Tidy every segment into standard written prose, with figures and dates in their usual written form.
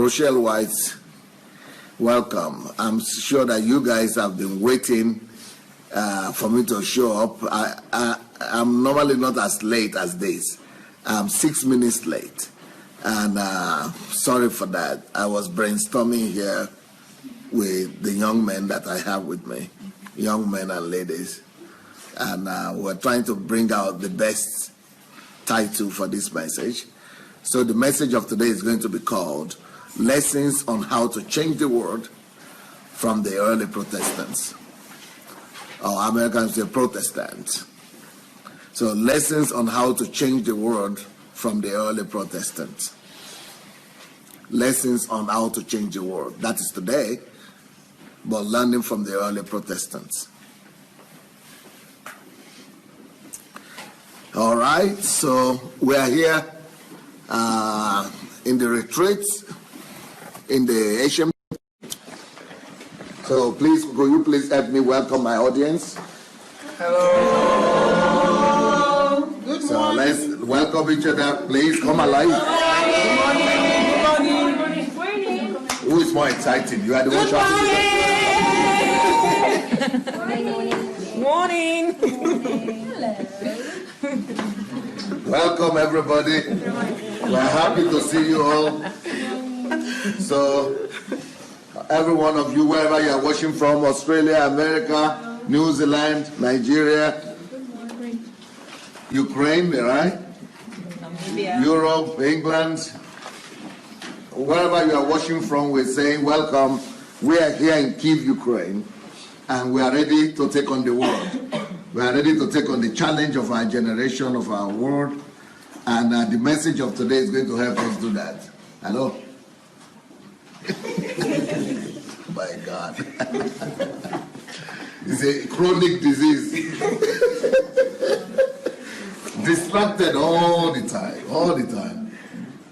Rochelle White, welcome. I'm sure that you guys have been waiting for me to show up. I'm normally not as late as this. I'm 6 minutes late. And sorry for that. I was brainstorming here with the young men that I have with me, young men and ladies. And we're trying to bring out the best title for this message. So the message of today is going to be called Lessons on How to Change the World from the Early Protestants. Or Americans say Protestants. So lessons on how to change the world from the early Protestants. Lessons on how to change the world. That is today, but learning from the early Protestants. All right, so we are here in the retreat in the Asian. So please, will you please help me welcome my audience? Hello. Good morning. So let's welcome each other. Please come alive. Good morning. Who is more excited? You are the one shouting. Morning. Welcome everybody. We're happy to see you all. So every one of you, wherever you are watching from, Australia, America, New Zealand, Nigeria, Ukraine, right? Europe, England, wherever you are watching from, we're saying welcome. We are here in Kyiv, Ukraine, and we are ready to take on the world. We are ready to take on the challenge of our generation, of our world, and the message of today is going to help us do that. Hello? My God. It's a chronic disease. Distracted all the time.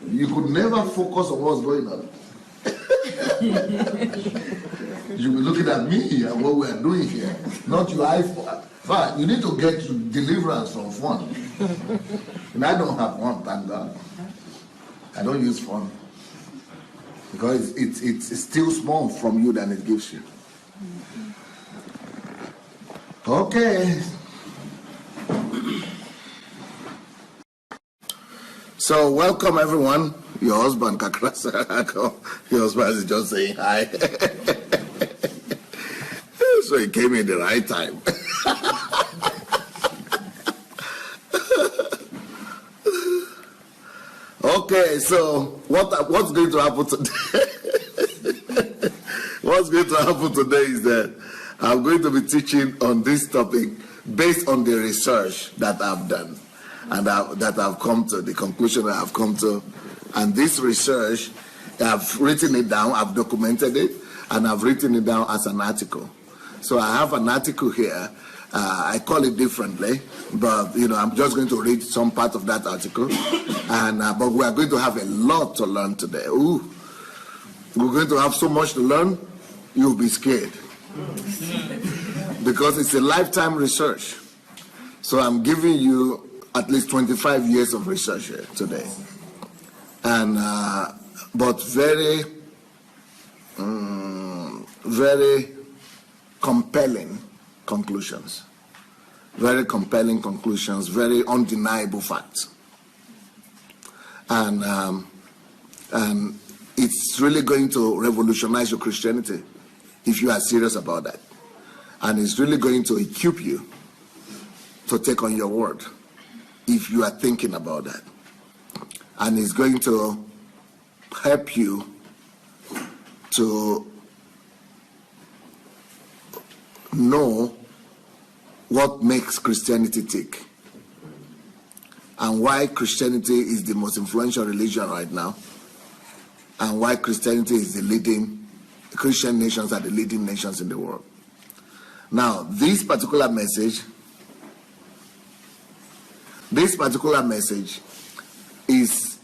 You could never focus on what's going on. You be looking at me and what we are doing here, not your iPhone. Fine, you need to get deliverance from phone. And I don't have one, thank God. I don't use phone. Because it's still small from you than it gives you. Okay. So welcome everyone. Your husband, Kakrasa. Your husband is just saying hi. So he came in the right time. Okay, so what's going to happen today? What's going to happen today is that I'm going to be teaching on this topic based on the research that I've done and that I've come to, the conclusion that I've come to. And this research, I've written it down, I've documented it, and I've written it down as an article. So I have an article here. I call it differently, but I'm just going to read some part of that article. And but we are going to have a lot to learn today. Ooh, we're going to have so much to learn, you'll be scared. Because it's a lifetime research. So I'm giving you at least 25 years of research here today. And but very compelling conclusions. Very compelling conclusions, very undeniable facts. And it's really going to revolutionize your Christianity if you are serious about that. And it's really going to equip you to take on your word if you are thinking about that. And it's going to help you to know what makes Christianity tick and why Christianity is the most influential religion right now and why Christianity is the leading, Christian nations are the leading nations in the world. Now, this particular message is,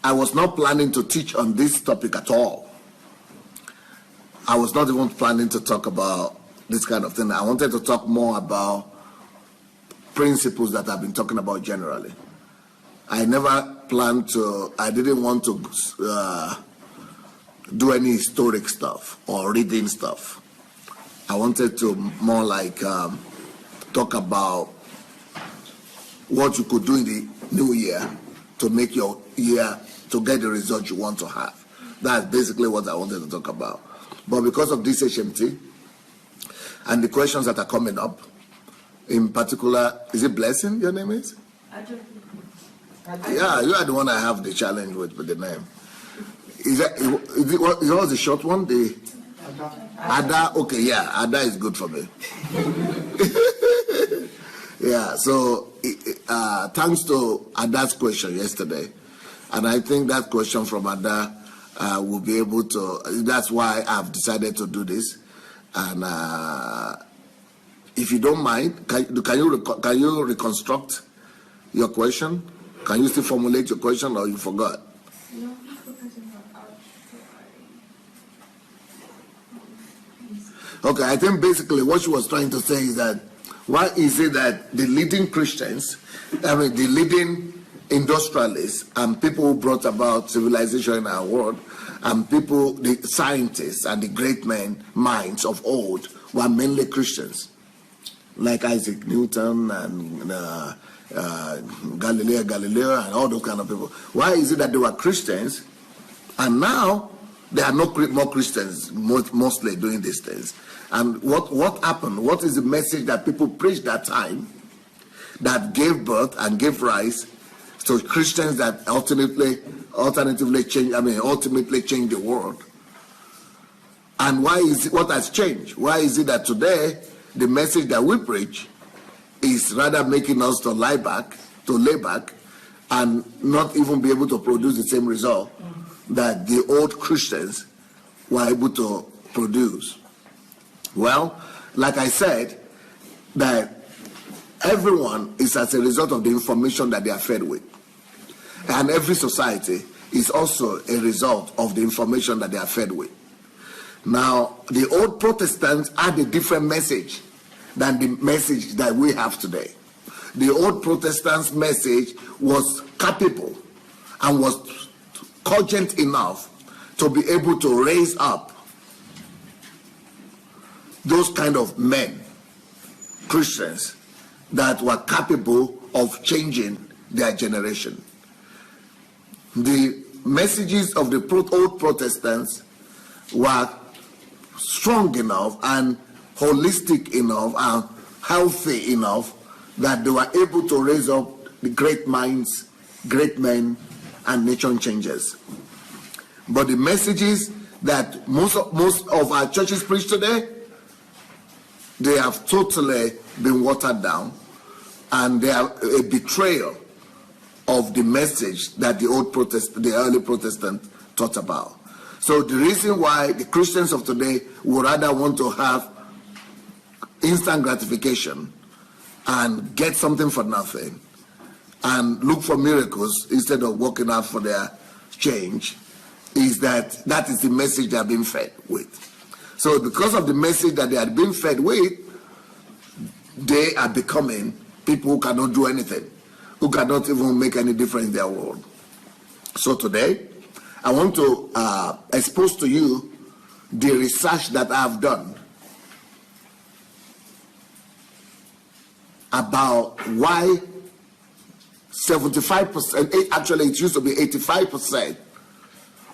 I was not planning to teach on this topic at all. I was not even planning to talk about this kind of thing. I wanted to talk more about principles that I've been talking about generally. I never planned to, I didn't want to do any historic stuff or reading stuff. I wanted to more like talk about what you could do in the new year to make your year, to get the result you want to have. That's basically what I wanted to talk about. But because of this HMT and the questions that are coming up, in particular, is it Blessing, your name is? Yeah, you are the one I have the challenge with the name. What was the short one? The Ada. Okay, yeah, Ada is good for me. Yeah, so thanks to Ada's question yesterday, and I think that question from Ada will be able to. That's why I've decided to do this, and if you don't mind, can you reconstruct your question? Can you still formulate your question, or you forgot? No. Okay, I think basically what she was trying to say is that why is it that the leading Christians, the leading industrialists and people who brought about civilization in our world, and people, the scientists and the great minds of old were mainly Christians, like Isaac Newton and Galileo and all those kind of people. Why is it that they were Christians and now there are no more Christians mostly doing these things? And what happened? What is the message that people preached that time that gave birth and gave rise to Christians that ultimately changed the world? And why is it, what has changed? Why is it that today the message that we preach is rather making us to lay back, and not even be able to produce the same result that the old Christians were able to produce? Well, like I said, that everyone is as a result of the information that they are fed with. And every society is also a result of the information that they are fed with. Now, the old Protestants had a different message than the message that we have today. The old Protestants' message was capable and was cogent enough to be able to raise up those kind of men, Christians, that were capable of changing their generation. The messages of the old Protestants were strong enough and holistic enough and healthy enough that they were able to raise up the great minds, great men, and nation changers. But the messages that most of our churches preach today, they have totally been watered down, and they are a betrayal of the message that the early Protestant taught about. So the reason why the Christians of today would rather want to have instant gratification and get something for nothing and look for miracles instead of working out for their change is that is the message they are being fed with. So because of the message that they are being fed with, they are becoming people who cannot do anything, who cannot even make any difference in their world. So today, I want to expose to you the research that I've done about why 75%, actually it used to be 85%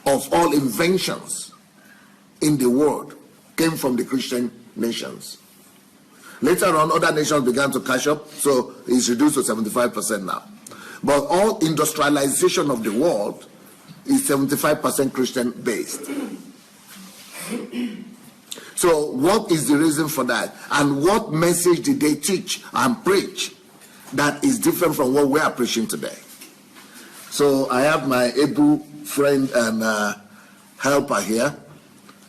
of all inventions in the world came from the Christian nations. Later on, other nations began to catch up, so it's reduced to 75% now. But all industrialization of the world is 75% Christian based. So what is the reason for that? And what message did they teach and preach that is different from what we are preaching today? So I have my able friend and helper here.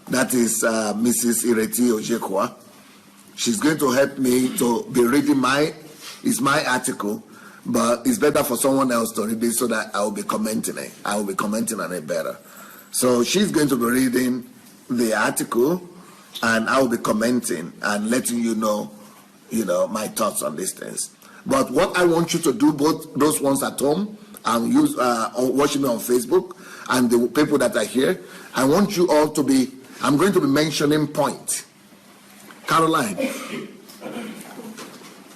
That is Mrs. Ireti Ojekwa. She's going to help me to be reading my article, but it's better for someone else to read it so that I will be commenting it. I will be commenting on it better. So she's going to be reading the article, and I will be commenting and letting you know, my thoughts on these things. But what I want you to do, both those ones at home and watching me on Facebook, and the people that are here, I want you all to be, I'm going to be mentioning points. Caroline,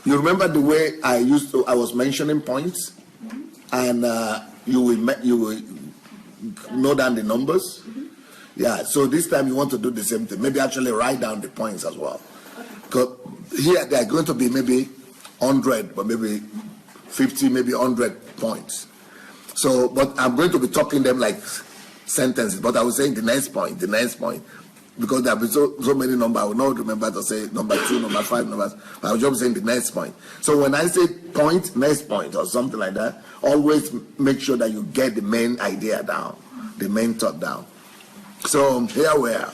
you remember the way I was mentioning points, and you will note down the numbers. Yeah, so this time you want to do the same thing. Maybe actually write down the points as well. Because here they are going to be maybe 100, but maybe 50, maybe 100 points. So, but I'm going to be talking them like sentences, but I will say the next point, because there will be so many numbers, I will not remember to say number 2, number 5 numbers, but I will just say the next point. So when I say point, next point, or something like that, always make sure that you get the main idea down, the main thought down. So here we are.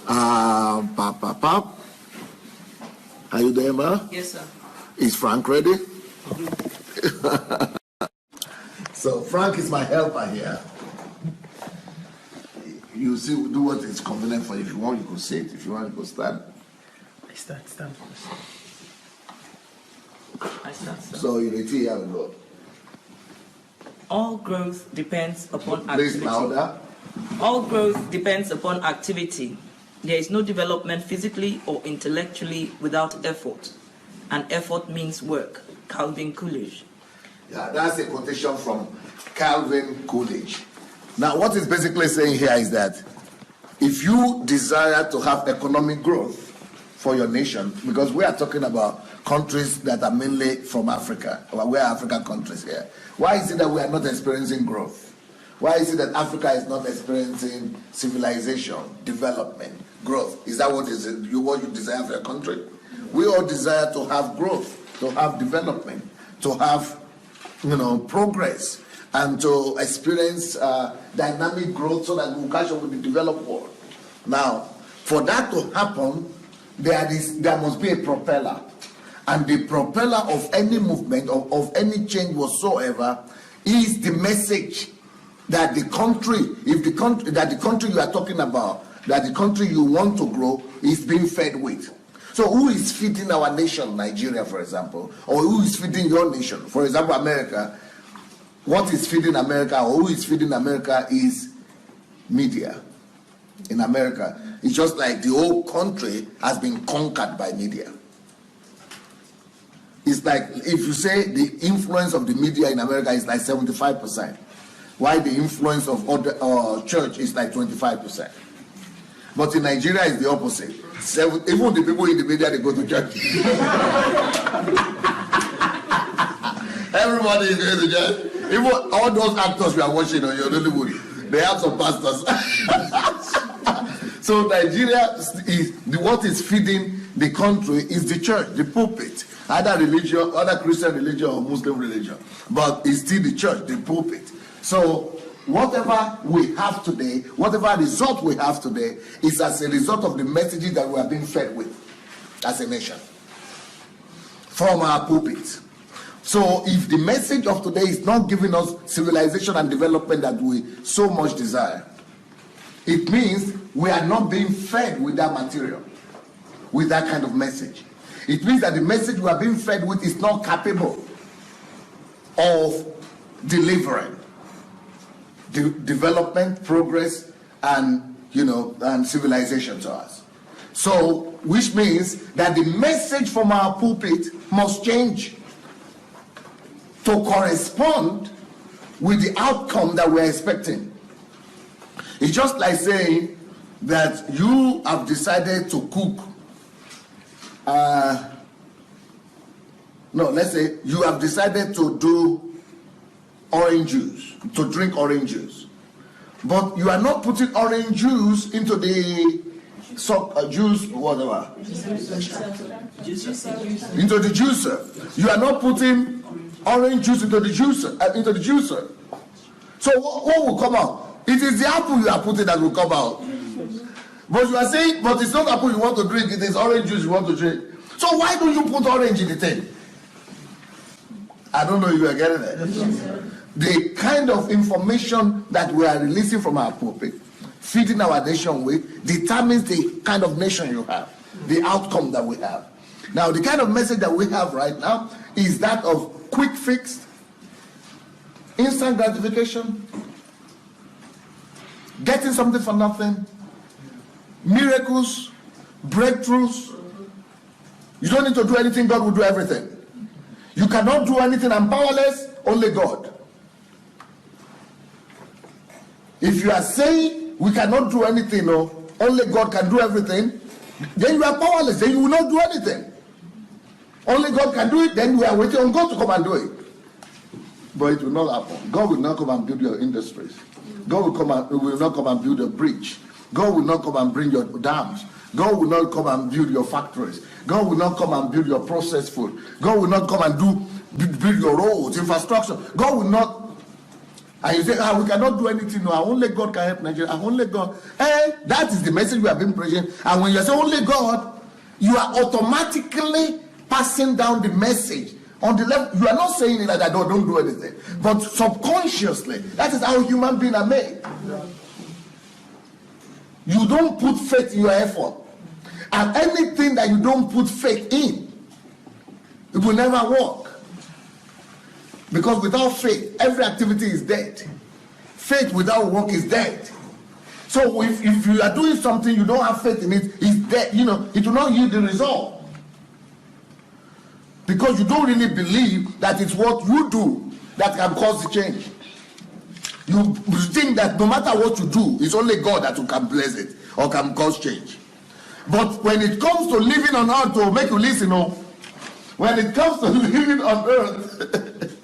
Are you there, Ma? Yes, sir. Is Frank ready? So Frank is my helper here. You see, do what is convenient for you. If you want, you could sit. If you want, you could stand. I start first. I start, sir. So you ready? Here we go. All growth depends upon Please activity. louder. All growth depends upon activity. There is no development physically or intellectually without effort. And effort means work. Calvin Coolidge. Yeah, that's a quotation from Calvin Coolidge. Now, what it's basically saying here is that if you desire to have economic growth for your nation, because we are talking about countries that are mainly from Africa, we are African countries here. Why is it that we are not experiencing growth? Why is it that Africa is not experiencing civilization, development, growth? Is that what you desire for your country? We all desire to have growth, to have development, to have, progress, and to experience dynamic growth so that we catch up with the developed world. Now, for that to happen, there must be a propeller. And the propeller of any movement, of any change whatsoever, is the message that the country you are talking about, that the country you want to grow is being fed with. So who is feeding our nation, Nigeria, for example, or who is feeding your nation? For example, America. What is feeding America, or who is feeding America, is media. In America, it's just like the whole country has been conquered by media. It's like if you say the influence of the media in America is like 75%, while the influence of other church is like 25%. But in Nigeria, it's the opposite. Even the people in the media, they go to church. Everybody is going to church. Even all those actors we are watching on your Hollywood, they have some pastors. So Nigeria what is feeding the country is the church, the pulpit, either religion, either Christian religion or Muslim religion, but it's still the church, the pulpit. So whatever we have today, whatever result we have today, is as a result of the messages that we are being fed with as a nation from our pulpit. So if the message of today is not giving us civilization and development that we so much desire, it means we are not being fed with that material, with that kind of message. It means that the message we are being fed with is not capable of delivering development, progress, and civilization to us. So, which means that the message from our pulpit must change to correspond with the outcome that we're expecting. It's just like saying that you have decided to cook. Let's say you have decided to do orange juice, to drink orange juice. But you are not putting orange juice into the juice, whatever. Into the juicer. You are not putting orange juice into the juicer. So what will come out? It is the apple you are putting that will come out. But you are saying, but it's not apple you want to drink, it is orange juice you want to drink. So why don't you put orange in the thing? I don't know if you are getting it. The kind of information that we are releasing from our pulpit, feeding our nation with, determines the kind of nation you have, the outcome that we have. Now, the kind of message that we have right now is that of quick fix, instant gratification, getting something for nothing, miracles, breakthroughs. You don't need to do anything, God will do everything. You cannot do anything, I'm powerless, only God. If you are saying we cannot do anything, or only God can do everything, then you are powerless, then you will not do anything. Only God can do it, then we are waiting on God to come and do it. But it will not happen. God will not come and build your industries. God will not come and build a bridge. God will not come and bring your dams. God will not come and build your factories. God will not come and build your processed food. God will not come and build your roads, infrastructure. God will not. And you say, we cannot do anything. No, only God can help Nigeria. Only God. That is the message we have been preaching. And when you say only God, you are automatically passing down the message. On the left, you are not saying it like that, don't do anything. But subconsciously, that is how human beings are made. You don't put faith in your effort. And anything that you don't put faith in, it will never work. Because without faith, every activity is dead. Faith without work is dead. So if you are doing something, you don't have faith in it, it's dead. It will not yield the result. Because you don't really believe that it's what you do that can cause the change. You think that no matter what you do, it's only God that can bless it or can cause change. But when it comes to living on earth, to make you listen, when it comes to living on earth,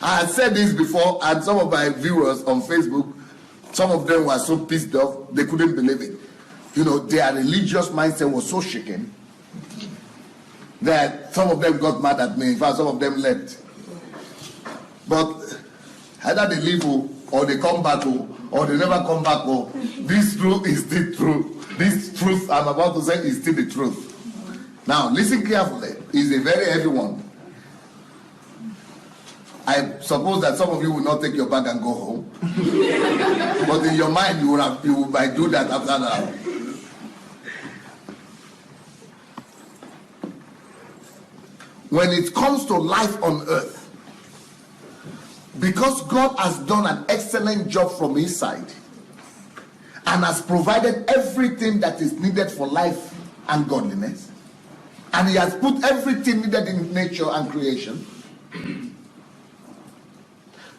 I had said this before, and some of my viewers on Facebook, some of them were so pissed off, they couldn't believe it. Their religious mindset was so shaken that some of them got mad at me. In fact, some of them left. But either they leave or they come back or they never come back. This truth is still true. This truth I'm about to say is still the truth. Now, listen carefully. It's a very heavy one. I suppose that some of you will not take your bag and go home. But in your mind, you might do that after that. When it comes to life on earth, because God has done an excellent job from his side and has provided everything that is needed for life and godliness, and he has put everything needed in nature and creation.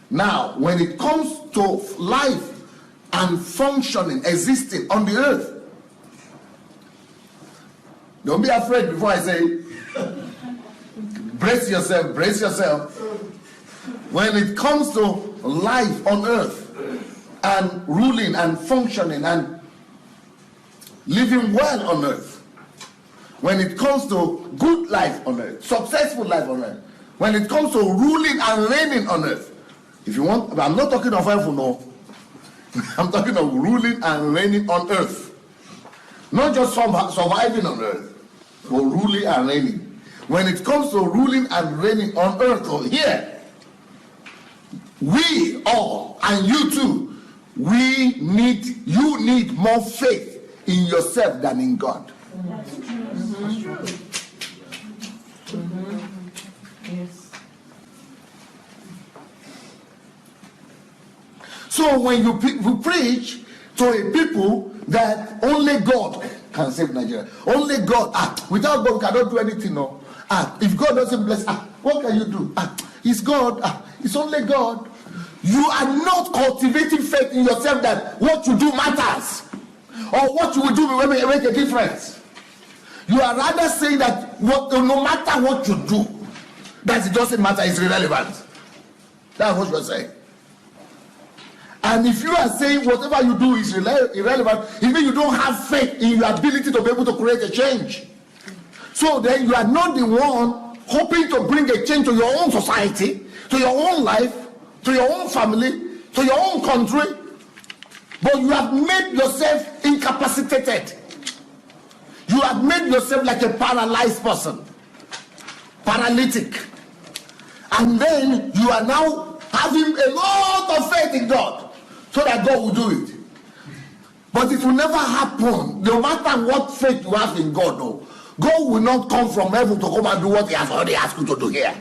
Now, when it comes to life and functioning, existing on the earth, don't be afraid before I say, brace yourself, brace yourself. When it comes to life on earth and ruling and functioning and living well on earth, when it comes to good life on earth, successful life on earth, when it comes to ruling and reigning on earth, if you want, I'm not talking of heaven, no. I'm talking of ruling and reigning on earth. Not just surviving on earth, but ruling and reigning. When it comes to ruling and reigning on earth or here, we all, and you too, you need more faith in yourself than in God. That's true. Yes. So when you preach to a people that only God can save Nigeria, only God, without God we cannot do anything, no. If God doesn't bless, what can you do? It's God, it's only God. You are not cultivating faith in yourself that what you do matters, or what you will do will make a difference. You are rather saying that no matter what you do, that it doesn't matter, it's irrelevant. That's what you are saying. And if you are saying whatever you do is irrelevant, it means you don't have faith in your ability to be able to create a change. So then you are not the one hoping to bring a change to your own society, to your own life, to your own family, to your own country, but you have made yourself incapacitated. You have made yourself like a paralyzed person, paralytic. And then you are now having a lot of faith in God, so that God will do it. But it will never happen, no matter what faith you have in God, though. God will not come from heaven to come and do what he has already asked you to do here.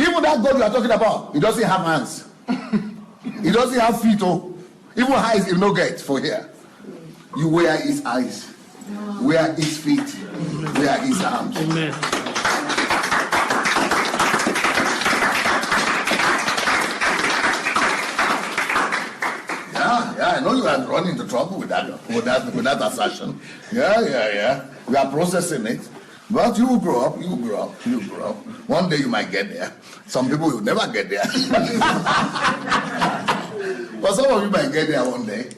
Even that God you are talking about, he doesn't have hands. He doesn't have feet. Oh, even eyes he no get for here. You wear his eyes, wear his feet, wear his arms. Amen. Yeah, I know you are running into trouble with that assertion. Yeah. We are processing it. But you will grow up. One day you might get there. Some people will never get there. But some of you might get there one day.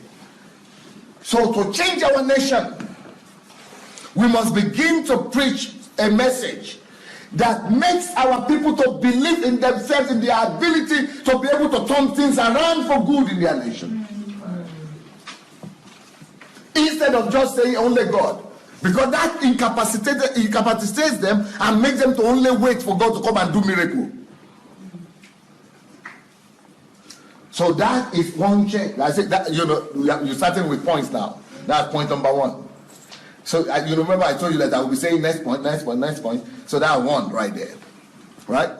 So to change our nation, we must begin to preach a message that makes our people to believe in themselves, in their ability to be able to turn things around for good in their nation. Instead of just saying only God. Because that incapacitates them and makes them to only wait for God to come and do miracle. So that is one change. I said that, you're starting with points now. That's point number 1. So you remember I told you that I will be saying next point. So that's 1 right there. Right?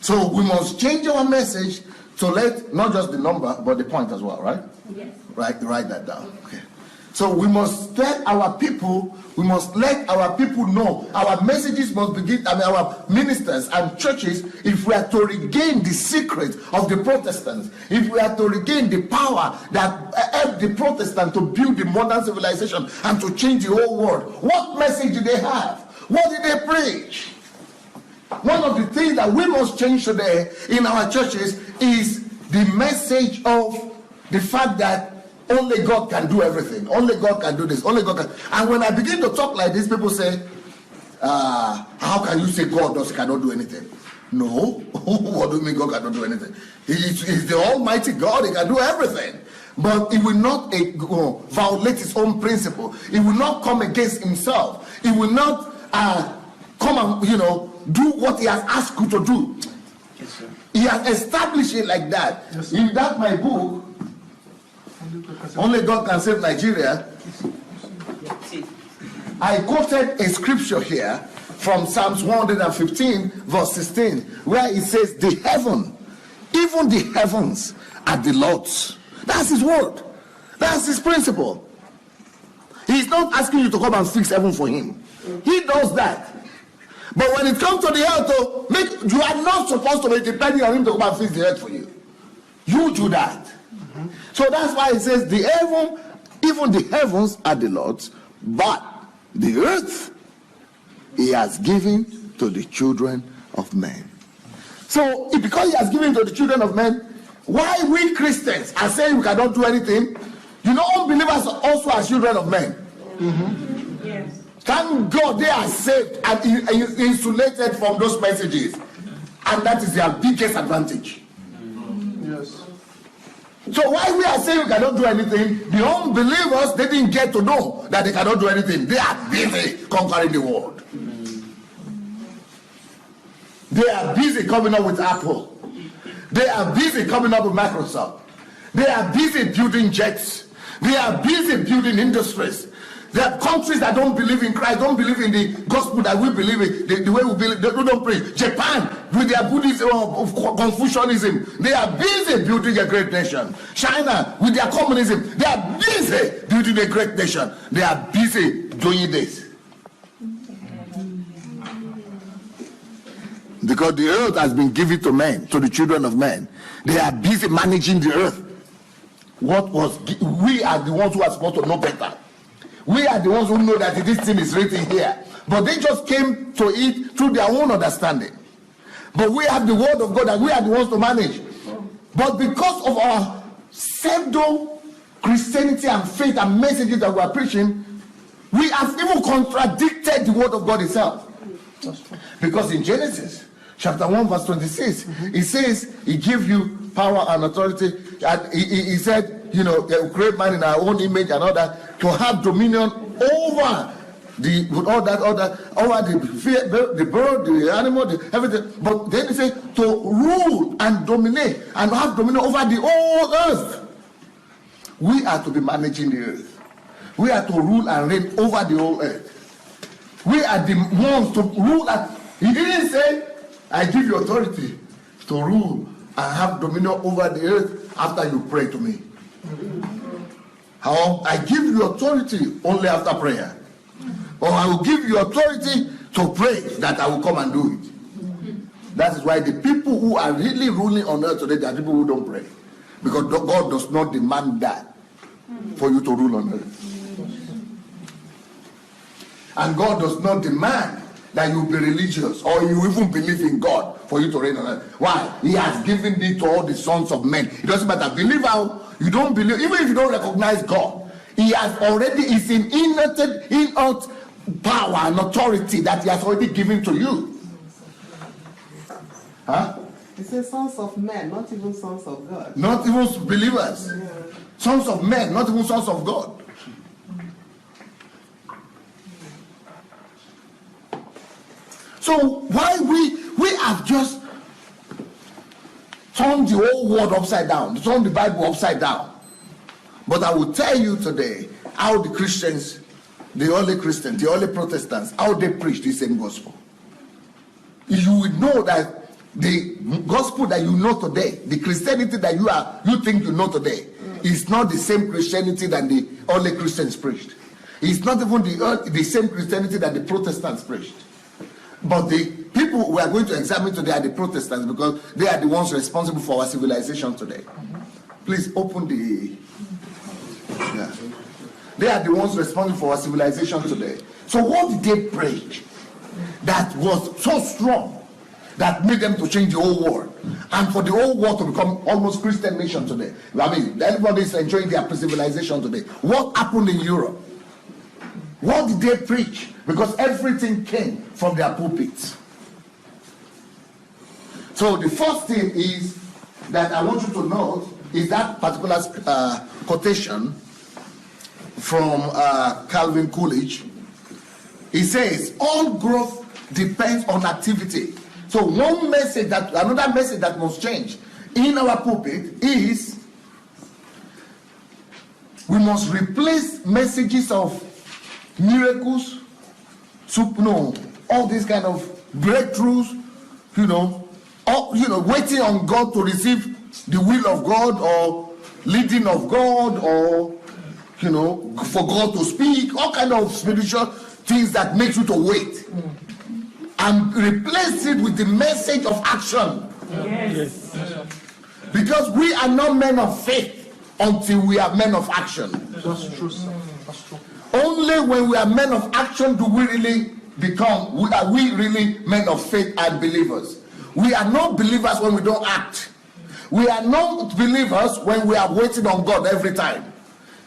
So we must change our message to let not just the number but the point as well, right? Yes. Write that down. Okay. So we must let our people know. Our messages must begin, our ministers and churches, if we are to regain the secret of the Protestants, if we are to regain the power that helped the Protestants to build the modern civilization and to change the whole world, what message did they have? What did they preach? One of the things that we must change today in our churches is the message of the fact that only God can do everything. Only God can do this. Only God can. And when I begin to talk like this, people say, how can you say God cannot do anything? No. What do you mean God cannot do anything? He's the Almighty God. He can do everything. But he will not violate his own principle. He will not come against himself. He will not come and, do what he has asked you to do. Yes, sir. He has established it like that. Yes, in that my book, Only God Can Save Nigeria, I quoted a scripture here from Psalms 115 verse 16, where it says, even the heavens are the Lord's. That's his word. That's his principle. He's not asking you to come and fix heaven for him. He does that. But when it comes to the earth, you are not supposed to be depending on him to come and fix the earth for you. You do that. So that's why it says even the heavens are the Lord's, but the earth he has given to the children of men. So because he has given to the children of men, why we Christians are saying we cannot do anything? Unbelievers also are children of men. Yes. Thank God they are saved and insulated from those messages, and that is their biggest advantage. Yes. So why we are saying we cannot do anything, the unbelievers, they didn't get to know that they cannot do anything. They are busy conquering the world. They are busy coming up with Apple. They are busy coming up with Microsoft. They are busy building jets. They are busy building industries. There are countries that don't believe in Christ, don't believe in the gospel that we believe in, the way we believe, they don't pray. Japan, with their Buddhism of Confucianism, they are busy building a great nation. China, with their communism, they are busy building a great nation. They are busy doing this. Because the earth has been given to men, to the children of men. They are busy managing the earth. We are the ones who are supposed to know better. We are the ones who know that this thing is written here. But they just came to it through their own understanding. But we have the word of God and we are the ones to manage. But because of our pseudo-Christianity and faith and messages that we are preaching, we have even contradicted the word of God itself. Because in Genesis chapter 1 verse 26, it says he gives you power and authority. And he said, create man in our own image and all that, to have dominion over the bird, the animal, everything. But then he says to rule and dominate and have dominion over the whole earth. We are to be managing the earth. We are to rule and reign over the whole earth. We are the ones to rule. He didn't say, I give you authority to rule and have dominion over the earth after you pray to me. How I give you authority only after prayer. Or I will give you authority to pray that I will come and do it. That is why the people who are really ruling on earth today, they are people who don't pray. Because God does not demand that for you to rule on earth. And God does not demand that you be religious or you even believe in God for you to reign on earth. Why? He has given it to all the sons of men. It doesn't matter. Believe how you don't believe, even if you don't recognize God, He has already, is in innate power and authority that He has already given to you. Huh? It says sons of men, not even sons of God. Not even believers. Yeah. Sons of men, not even sons of God. So why we have just turned the whole world upside down, turned the Bible upside down. But I will tell you today how the Christians, the early Christians, the early Protestants, how they preach the same gospel. You will know that the gospel that you know today, the Christianity that you think you know today, is not the same Christianity that the early Christians preached. It's not even the same Christianity that the Protestants preached. But the people we are going to examine today are the Protestants, because they are the ones responsible for our civilization today. Please open the... Yeah. They are the ones responsible for our civilization today. So what did they preach that was so strong that made them to change the whole world, and for the whole world to become almost Christian nation today? I mean, everybody is enjoying their civilization today. What happened in Europe? What did they preach? Because everything came from their pulpits. So the first thing is that I want you to note is that particular quotation from Calvin Coolidge. He says, all growth depends on activity. So another message that must change in our pulpit is we must replace messages of miracles, all these kind of breakthroughs, waiting on God to receive the will of God, or leading of God, or for God to speak, all kind of spiritual things that makes you to wait, and replace it with the message of action. Yes. Because we are not men of faith until we are men of action. That's true, sir. That's true. Only when we are men of action do we really are we really men of faith and believers. We are not believers when we don't act. We are not believers when we are waiting on God every time.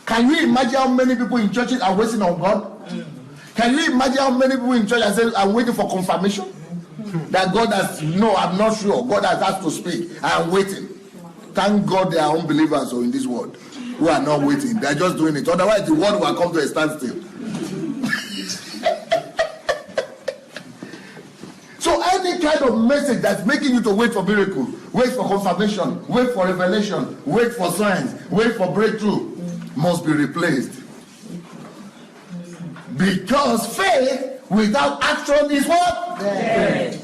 Can you imagine how many people in churches are waiting on God? Can you imagine how many people in church are saying, I'm waiting for confirmation? That God has, no, I'm not sure. God has asked to speak. I am waiting. Thank God there are unbelievers in this world who are not waiting. They are just doing it. Otherwise, the world will come to a standstill. So any kind of message that's making you to wait for miracle, wait for confirmation, wait for revelation, wait for signs, wait for breakthrough, must be replaced. Because faith without action is what? Dead.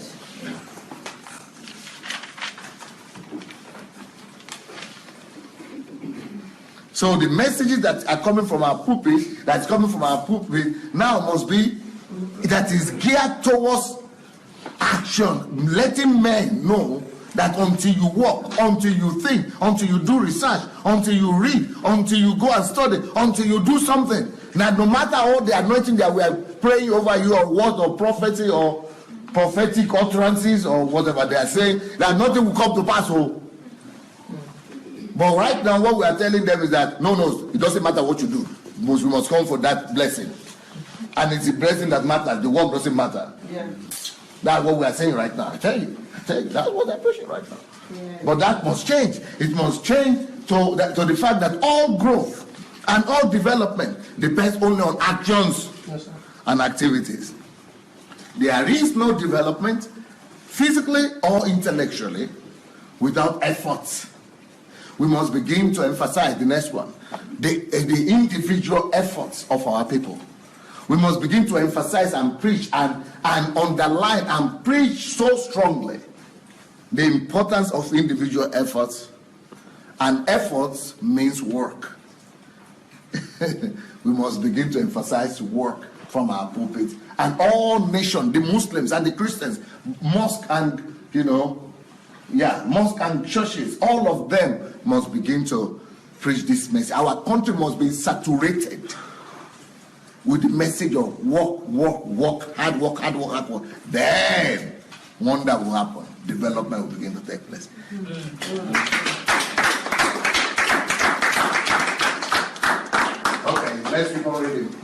So the messages that are coming from our pulpit, now must be that is geared towards action, letting men know that until you walk, until you think, until you do research, until you read, until you go and study, until you do something, that no matter all the anointing that we are praying over you, or word of prophecy, or prophetic utterances, or whatever they are saying, that nothing will come to pass. But right now what we are telling them is that no, it doesn't matter what you do, we must come for that blessing, and it's the blessing that matters. The work doesn't matter. Yeah. That's what we are saying right now. I tell you, that's what they're pushing right now. Yeah. But that must change. It must change to the fact that all growth and all development depends only on actions and activities. There is no development, physically or intellectually, without efforts. We must begin to emphasize the next one, the individual efforts of our people. We must begin to emphasize and preach and underline and preach so strongly the importance of individual efforts, and efforts means work. We must begin to emphasize work from our pulpit. And all nations, the Muslims and the Christians, mosque and, mosque and churches, all of them must begin to preach this message. Our country must be saturated with the message of work, hard work. Then wonder will happen. Development will begin to take place. Okay, let's keep on reading.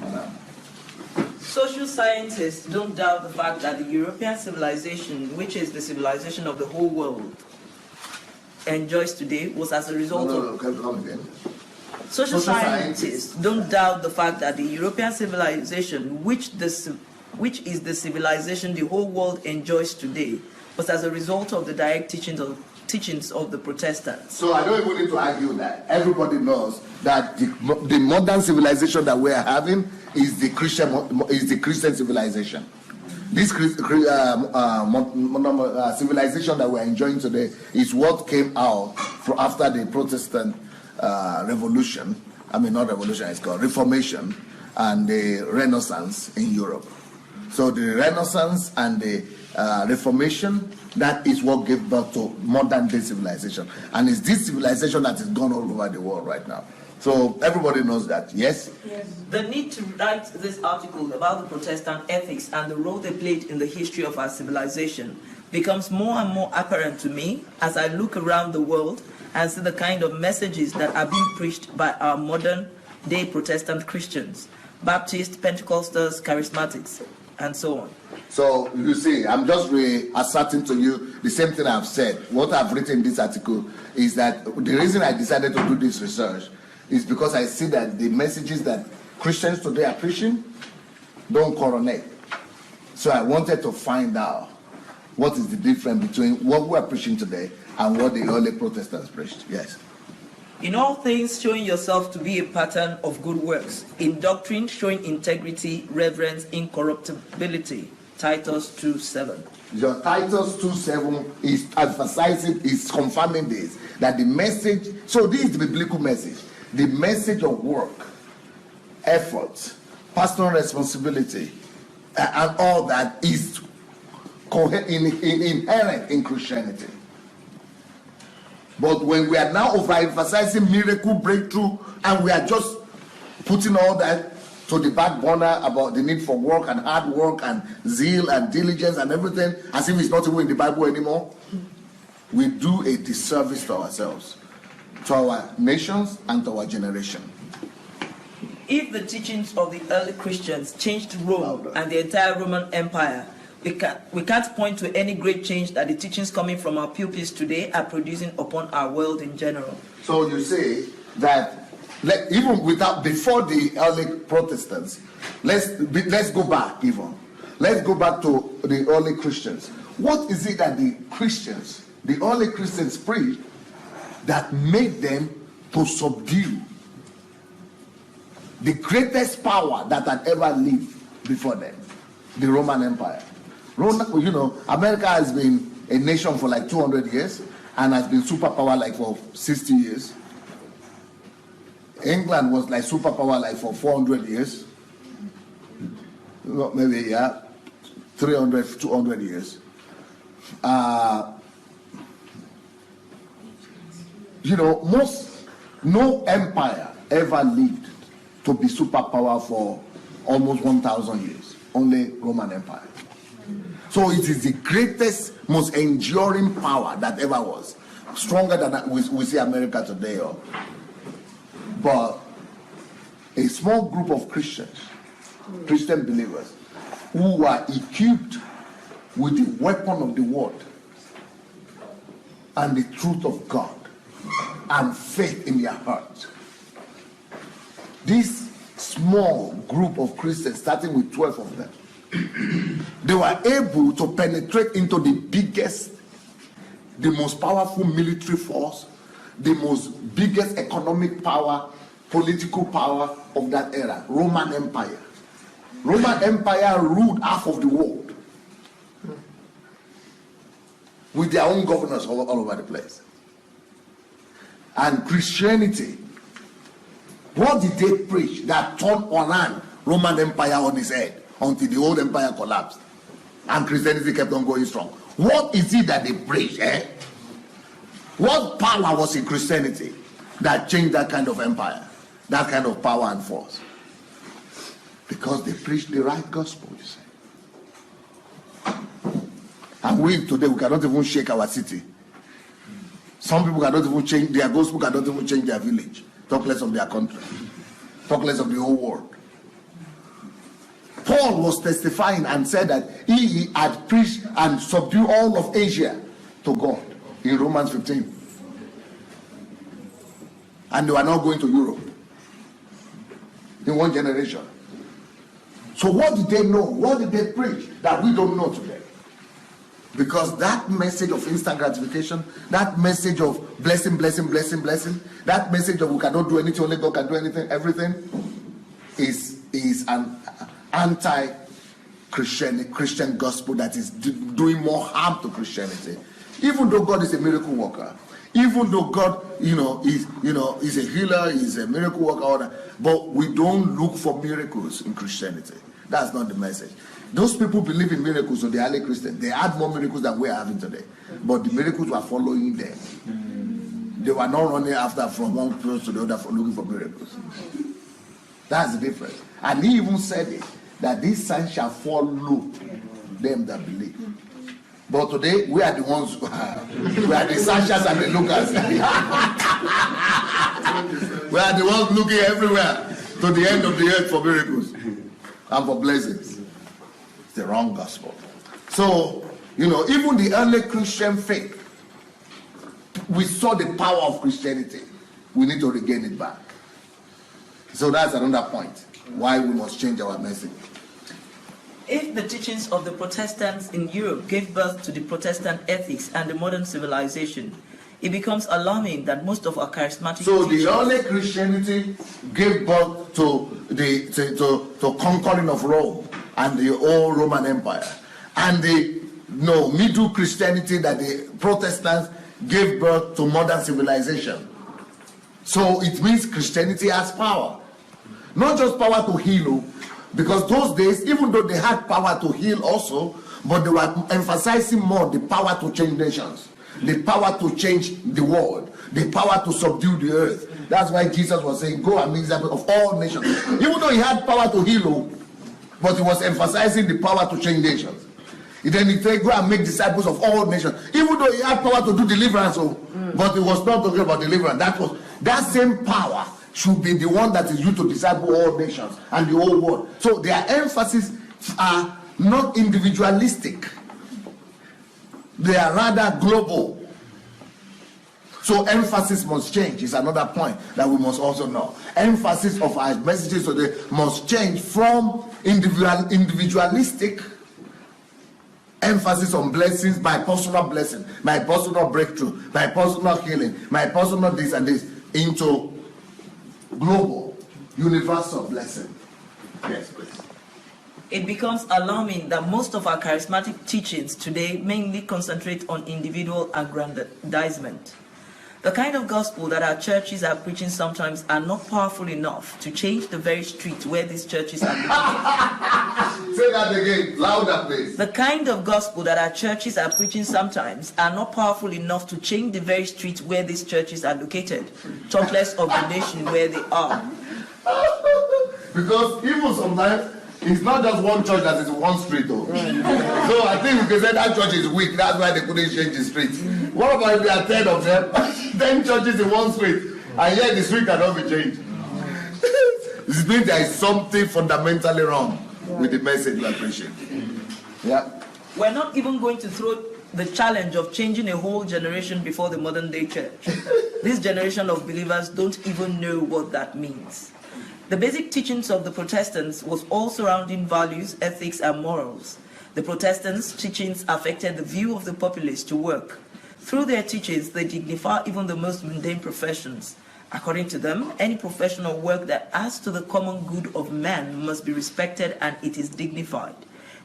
Social scientists don't doubt the fact that the European civilization, which is the civilization of the whole world, enjoys today, was as a result of... Come again. Social scientists don't doubt the fact that the European civilization, which is the civilization the whole world enjoys today, was as a result of the direct teachings of the Protestants. So I don't even need to argue that. Everybody knows that the modern civilization that we are having is the Christian civilization. This civilization that we are enjoying today is what came out after the Protestant revolution. I mean, not revolution, it's called Reformation and the Renaissance in Europe. So the Renaissance and the Reformation, that is what gave birth to modern day civilization. And it's this civilization that is gone all over the world right now. So everybody knows that, yes? Yes. The need to write this article about the Protestant ethics and the role they played in the history of our civilization becomes more and more apparent to me as I look around the world and see the kind of messages that are being preached by our modern day Protestant Christians, Baptists, Pentecostals, Charismatics, and so on. So you see, I'm just asserting to you the same thing I've said. What I've written in this article is that the reason I decided to do this research is because I see that the messages that Christians today are preaching don't correlate. So I wanted to find out what is the difference between what we are preaching today and what the early Protestants preached. Yes. In all things, showing yourself to be a pattern of good works. In doctrine, showing integrity, reverence, incorruptibility. Titus 2:7. Your Titus 2:7 is emphasizing, is confirming this, that the message, so this is the biblical message. The message of work, effort, personal responsibility, and all that is inherent in Christianity. But when we are now overemphasizing miracle, breakthrough, and we are just putting all that to the back burner about the need for work and hard work and zeal and diligence and everything, as if it's not even in the Bible anymore, we do a disservice to ourselves, to our nations, and to our generation. If the teachings of the early Christians changed Rome and the entire Roman Empire, we can't point to any great change that the teachings coming from our pulpits today are producing upon our world in general. So you say that even before the early Protestants, let's go back even. Let's go back to the early Christians. What is it that the early Christians preached that made them to subdue the greatest power that had ever lived before them, the Roman Empire? America has been a nation for like 200 years and has been superpower like for 60 years. England was like superpower like for 400 years. Maybe, 300, 200 years. No empire ever lived to be superpower for almost 1,000 years. Only Roman Empire. So it is the greatest, most enduring power that ever was. Stronger than we see America today. But a small group of Christians, Christian believers, who were equipped with the weapon of the word and the truth of God and faith in their hearts. This small group of Christians, starting with 12 of them, they were able to penetrate into the biggest, the most powerful military force, the biggest economic power, political power of that era, Roman Empire. Roman Empire ruled half of the world. with their own governors all over the place. And Christianity, what did they preach that turned Roman Empire on his head until the old empire collapsed and Christianity kept on going strong? What is it that they preach? What power was in Christianity that changed that kind of empire, that kind of power and force? Because they preached the right gospel, you see. And we today, we cannot even shake our city. Some people cannot even change their gospel, cannot even change their village. Talk less of their country. Talk less of the whole world. Paul was testifying and said that he had preached and subdued all of Asia to God in Romans 15. And they were now going to Europe in one generation. So what did they know? What did they preach that we don't know today? Because that message of instant gratification, that message of blessing, that message of we cannot do anything, only God can do anything, everything, is an anti-Christian gospel that is doing more harm to Christianity. Even though God is a miracle worker, even though God, is a healer, is a miracle worker, but we don't look for miracles in Christianity. That's not the message. Those people believe in miracles, so the early Christians, they had more miracles than we are having today. But the miracles were following them. They were not running after from one place to the other for looking for miracles. That's the difference. And he even said it, that these signs shall follow them that believe. But today, we are the ones, we are the searchers and the lookers. We are the ones looking everywhere to the end of the earth for miracles and for blessings. It's the wrong gospel. So, even the early Christian faith, we saw the power of Christianity. We need to regain it back. So that's another point why we must change our message. If the teachings of the Protestants in Europe gave birth to the Protestant ethics and the modern civilization, it becomes alarming that most of our charismatic the early Christianity gave birth to the conquering of Rome and the old Roman Empire, and the middle Christianity that the Protestants gave birth to modern civilization. So it means Christianity has power, not just power to heal, because those days, even though they had power to heal also, but they were emphasizing more the power to change nations, the power to change the world, the power to subdue the earth. That's why Jesus was saying, go and make disciples of all nations. Even though he had power to heal, but he was emphasizing the power to change nations. Then he said, go and make disciples of all nations. Even though he had power to do deliverance, but he was not talking about deliverance. That same power should be the one that is used to disciple all nations and the whole world. So their emphasis are not individualistic. They are rather global. So emphasis must change is another point that we must also know. Emphasis of our messages today must change from individualistic emphasis on blessings, my personal blessing, my personal breakthrough, my personal healing, my personal this and this, into global, universal blessing. Yes, please. It becomes alarming that most of our charismatic teachings today mainly concentrate on individual aggrandizement. The kind of gospel that our churches are preaching sometimes are not powerful enough to change the very street where these churches are located. Say that again, louder please. The kind of gospel that our churches are preaching sometimes are not powerful enough to change the very street where these churches are located, talk less of the nation where they are. Because even sometimes, it's not just one church that is one street though. So I think we can say that church is weak, that's why they couldn't change the street. What about if there are 10 of them? 10 churches in one street, and yet the street cannot be changed. It means there is something fundamentally wrong with the message we are preaching. Yeah. We're not even going to throw the challenge of changing a whole generation before the modern day church. This generation of believers don't even know what that means. The basic teachings of the Protestants was all surrounding values, ethics, and morals. The Protestants' teachings affected the view of the populace to work. Through their teachings, they dignify even the most mundane professions. According to them, any professional work that adds to the common good of man must be respected and it is dignified.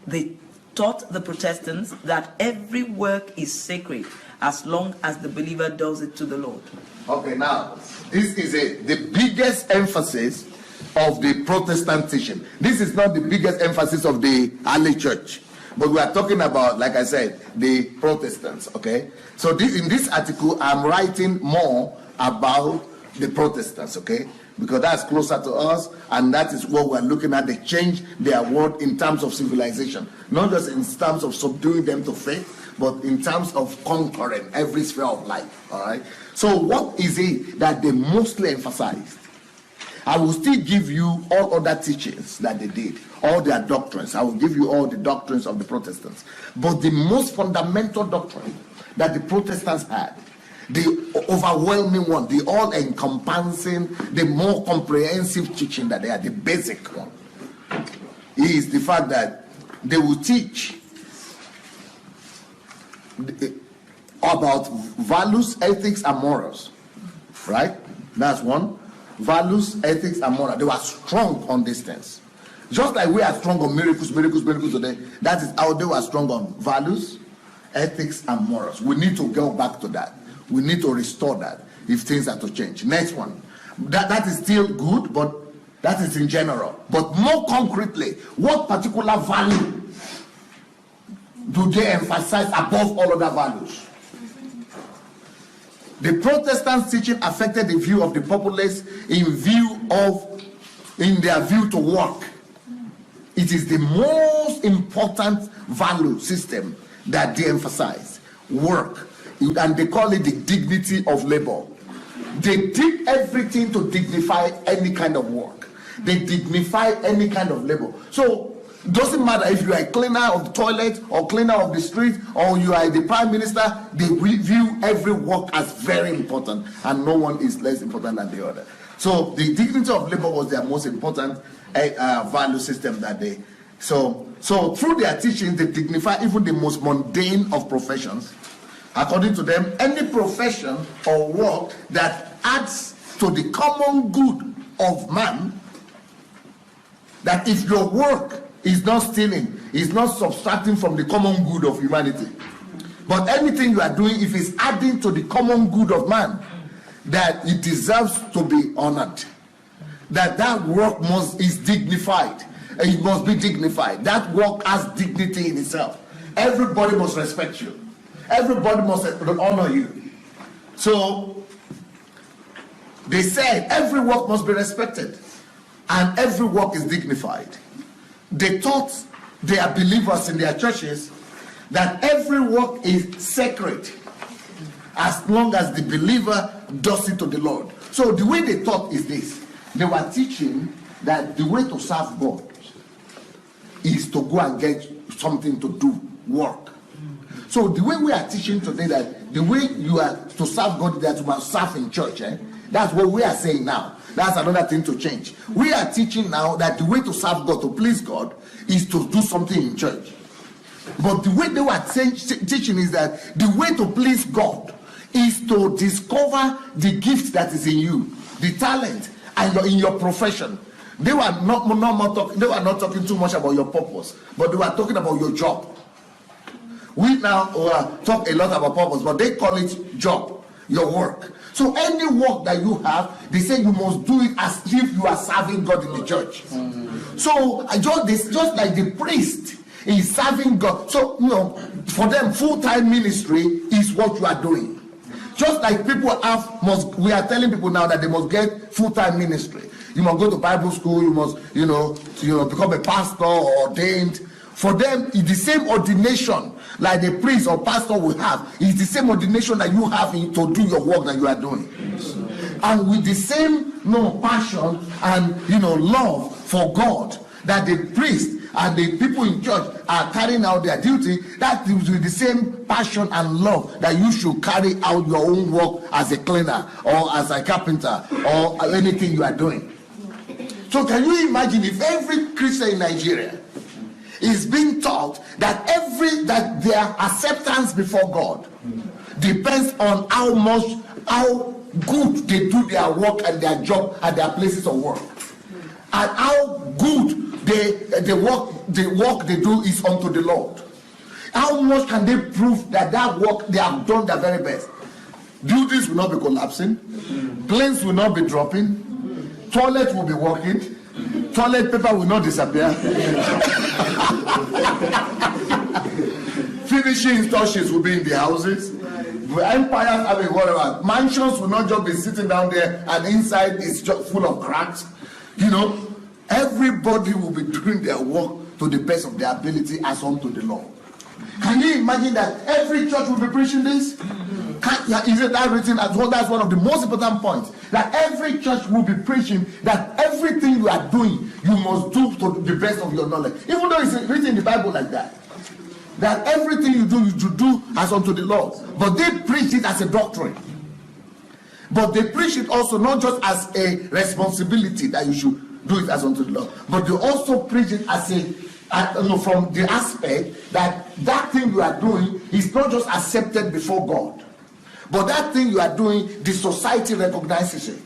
They taught the Protestants that every work is sacred as long as the believer does it to the Lord. Okay, now, this is the biggest emphasis of the Protestant teaching. This is not the biggest emphasis of the early church, but we are talking about, like I said, the Protestants, okay? So in this article, I'm writing more about the Protestants, okay? Because that's closer to us, and that is what we're looking at. They change their world in terms of civilization, not just in terms of subduing them to faith, but in terms of conquering every sphere of life, all right? So what is it that they mostly emphasized? I will still give you all other teachings that they did, all their doctrines. I will give you all the doctrines of the Protestants. But the most fundamental doctrine that the Protestants had, the overwhelming one, the all-encompassing, the more comprehensive teaching that they had, the basic one, is the fact that they will teach about values, ethics, and morals. Right? That's one. Values, ethics, and morals. They were strong on these things. Just like we are strong on miracles today, that is how they were strong on values, ethics, and morals. We need to go back to that. We need to restore that if things are to change. Next one. That is still good, but that is in general. But more concretely, what particular value do they emphasize above all other values? The Protestant teaching affected the view of the populace in their view to work. It is the most important value system that they emphasize, work. And they call it the dignity of labor. They did everything to dignify any kind of work. They dignify any kind of labor. So it doesn't matter if you are a cleaner of the toilet or cleaner of the street or you are the prime minister, they view every work as very important, and no one is less important than the other. So the dignity of labor was their most important value system that day. So through their teachings, they dignify even the most mundane of professions. According to them, any profession or work that adds to the common good of man, that if your work is not stealing, is not subtracting from the common good of humanity, but anything you are doing, if it's adding to the common good of man, that it deserves to be honored. That work is dignified. It must be dignified. That work has dignity in itself. Everybody must respect you. Everybody must honor you. So they said every work must be respected and every work is dignified. They taught their believers in their churches that every work is sacred as long as the believer does it to the Lord. So the way they taught is this. They were teaching that the way to serve God is to go and get something to do, work. So the way we are teaching today, that the way you are to serve God, that you must serve in church, that's what we are saying now. That's another thing to change. We are teaching now that the way to serve God, to please God, is to do something in church. But the way they were teaching is that the way to please God is to discover the gift that is in you, the talent, and in your profession. They were not talking too much about your purpose, but they were talking about your job. We now talk a lot about purpose, but they call it job, your work. So any work that you have, they say you must do it as if you are serving God in the church. So just like the priest is serving God. So for them, full-time ministry is what you are doing. Just like people we are telling people now that they must get full-time ministry. You must go to Bible school. You must, become a pastor or ordained. For them, it's the same ordination like the priest or pastor will have. It's the same ordination that you have to do your work that you are doing. And with the same passion and love for God that the priest and the people in church are carrying out their duty, that is with the same passion and love that you should carry out your own work as a cleaner or as a carpenter or anything you are doing. So can you imagine if every Christian in Nigeria is being taught that their acceptance before God depends on how good they do their work and their job at their places of work, and how good the work they do is unto the Lord. How much can they prove that work they have done their very best? Buildings will not be collapsing, planes will not be dropping, toilets will be working, toilet paper will not disappear, finishing instructions will be in the houses, empires, I mean whatever, mansions will not just be sitting down there and inside is just full of cracks. You know, everybody will be doing their work to the best of their ability as unto the Lord. Can you imagine that every church will be preaching this? Isn't that written as well? That's one of the most important points. That every church will be preaching that everything you are doing, you must do to the best of your knowledge. Even though it's written in the Bible like that. That everything you do, you should do as unto the Lord. But they preach it as a doctrine. But they preach it also not just as a responsibility that you should do it as unto the Lord. But they also preach it as from the aspect that thing you are doing is not just accepted before God. But that thing you are doing, the society recognizes it.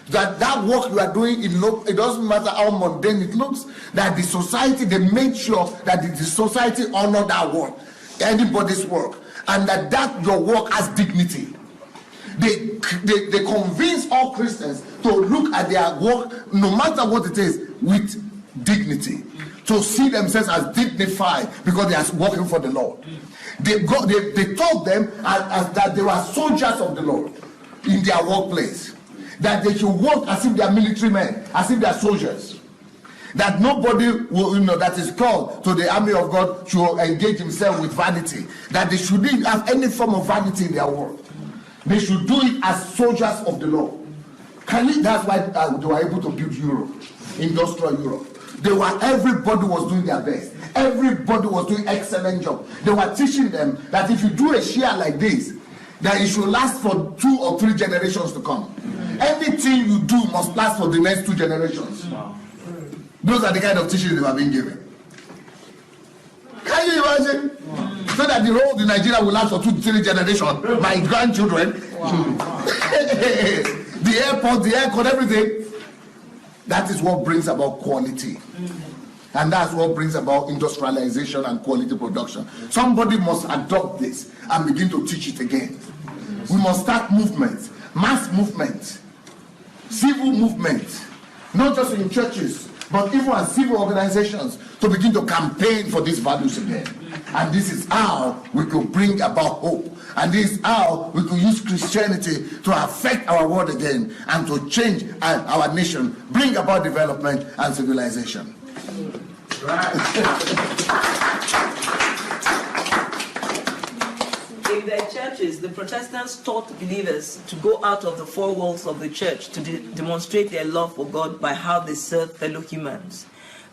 That work you are doing, it doesn't matter how mundane it looks, that the society, they make sure that the society honor that work, anybody's work, and that your work has dignity. They convince all Christians to look at their work, no matter what it is, with dignity. To see themselves as dignified because they are working for the Lord. They taught them as that they were soldiers of the Lord in their workplace. That they should work as if they are military men, as if they are soldiers. That nobody will, that is called to the army of God should engage himself with vanity. That they shouldn't have any form of vanity in their work. They should do it as soldiers of the Lord. That's why they were able to build Europe, industrial Europe. Everybody was doing their best. Everybody was doing excellent job. They were teaching them that if you do a share like this, that it should last for 2 or 3 generations to come. Anything you do must last for the next 2 generations. Those are the kind of teachings they were being given. Can you imagine? So that the road in Nigeria will last for 2 to 3 generations. My grandchildren, the airport, the aircon, everything. That is what brings about quality. And that's what brings about industrialization and quality production. Somebody must adopt this and begin to teach it again. We must start movements, mass movements, civil movements, not just in churches, but even as civil organizations, to begin to campaign for these values again. And this is how we could bring about hope. And this is how we could use Christianity to affect our world again and to change our nation, bring about development and civilization. In their churches, the Protestants taught believers to go out of the 4 walls of the church to demonstrate their love for God by how they serve fellow humans.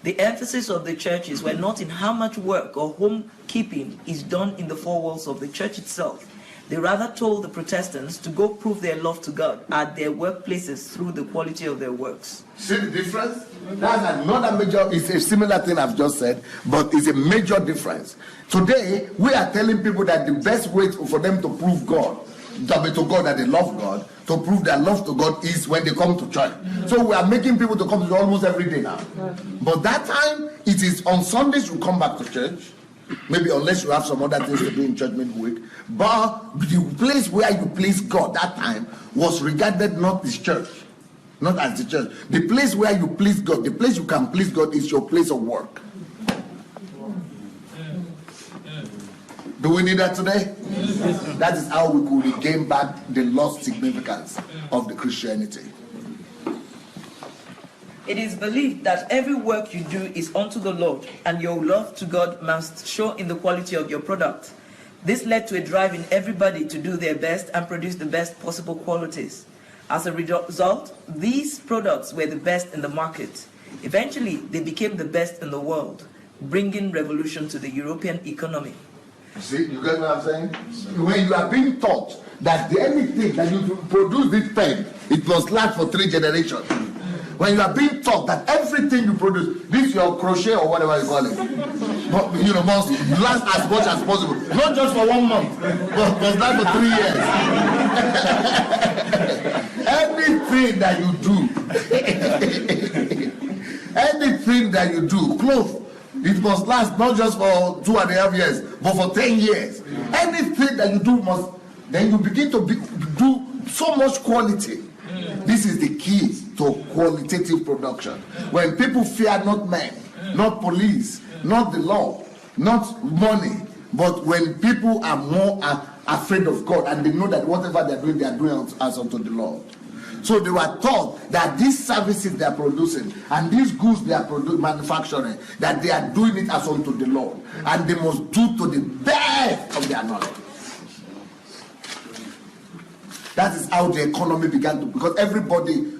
The emphasis of the churches were not in how much work or homekeeping is done in the 4 walls of the church itself. They rather told the Protestants to go prove their love to God at their workplaces through the quality of their works. See the difference? That's another major, it's a similar thing I've just said, but it's a major difference. Today, we are telling people that the best way for them to prove God, to God that they love God, to prove their love to God is when they come to church. So we are making people to come to church almost every day now. But that time, it is on Sundays you come back to church. Maybe unless you have some other things to do in church midweek. But the place where you place God that time was regarded not as church, not as the church. The place where you please God, the place you can please God is your place of work. Do we need that today? That is how we could regain back the lost significance of the Christianity. It is believed that every work you do is unto the Lord, and your love to God must show in the quality of your product. This led to a drive in everybody to do their best and produce the best possible qualities. As a result, these products were the best in the market. Eventually, they became the best in the world, bringing revolution to the European economy. See, you get what I'm saying? When you are being taught that anything that you produce this pen, it must last for 3 generations. When you are being taught that everything you produce, this your crochet or whatever you call it, must last as much as possible. Not just for 1 month, but must last for 3 years. Anything that you do, clothes, It must last not just for 2.5 years, but for 10 years. Anything that you do then you begin to do so much quality. This is the key to qualitative production. When people fear not men, not police, not the law, not money, but when people are more afraid of God and they know that whatever they are doing as unto the Lord. So they were taught that these services they are producing and these goods they are manufacturing, that they are doing it as unto the Lord, and they must do to the best of their knowledge. That is how the economy began to, because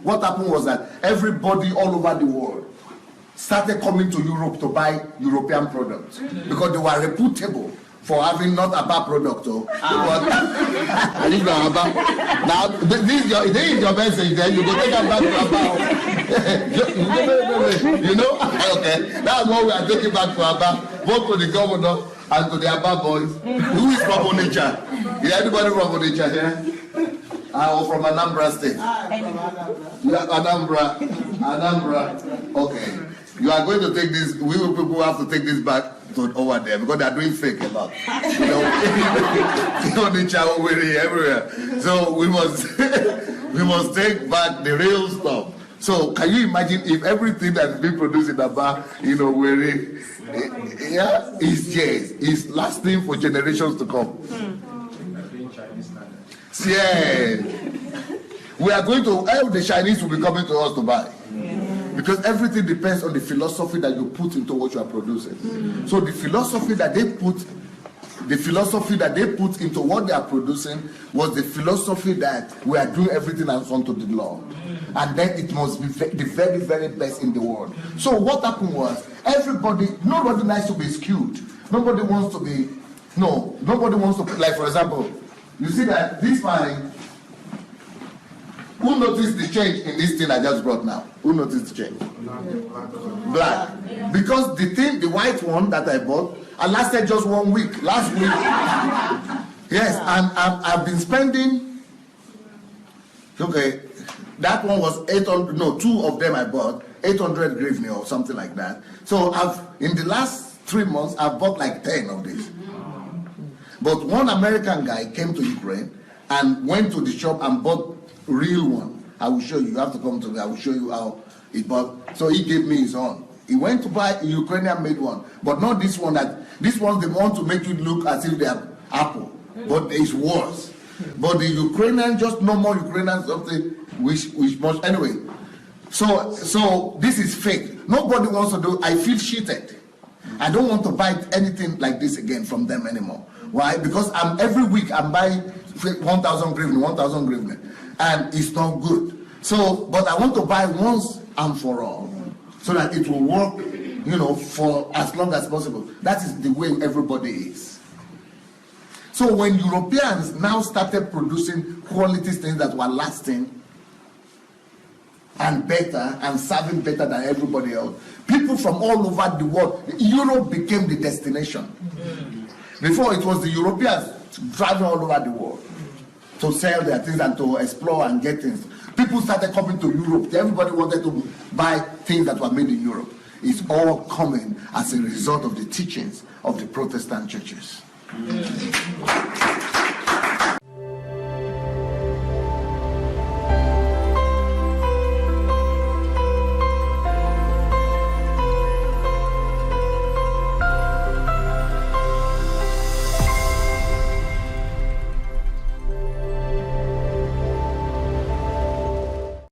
what happened was that everybody all over the world started coming to Europe to buy European products because they were reputable for having not a bad product. Now, this is your message. Then you go take them back to Abba. You know? Okay. That's what we are taking back to Abba, both to the governor and to the Abba boys. Who is from Onitsha? Is anybody from Onitsha here? Or from Anambra State? Anambra. Okay. You are going to take this. We people have to take this back to over there because they are doing fake a lot. You know, everywhere. So we must take back the real stuff. So can you imagine if everything that's been produced in Aba, is lasting for generations to come? Yeah. We are going to, all the Chinese will be coming to us to buy. Because everything depends on the philosophy that you put into what you are producing. So the philosophy that they put into what they are producing was the philosophy that we are doing everything as unto the Lord. And then it must be the very, very best in the world. So what happened was, nobody likes to be skewed. Nobody wants to, like for example, you see that this man, who noticed the change in this thing I just brought now? Who noticed the change? Black. Because the white one that I bought, I lasted just 1 week. Last week. Yes, and I've been spending, okay, that one was 800, no, 2 of them I bought, 800 grivni or something like that. So in the last 3 months, I've bought like 10 of these. But one American guy came to Ukraine and went to the shop and bought real one. I will show you. You have to come to me. I will show you how he bought. So he gave me his own. He went to buy a Ukrainian made one, but not this one. This one they want to make you look as if they are Apple, but it's worse. But the Ukrainian, just normal Ukrainian something, which must anyway. So this is fake. Nobody wants to do. I feel cheated. I don't want to buy anything like this again from them anymore. Why? Because every week I'm buying 1,000 grivni, and it's not good. So, but I want to buy once and for all, so that it will work, for as long as possible. That is the way everybody is. So when Europeans now started producing quality things that were lasting and better and serving better than everybody else, people from all over the world, Europe became the destination. Before it was the Europeans driving all over the world to sell their things and to explore and get things. People started coming to Europe. Everybody wanted to buy things that were made in Europe. It's all coming as a result of the teachings of the Protestant churches.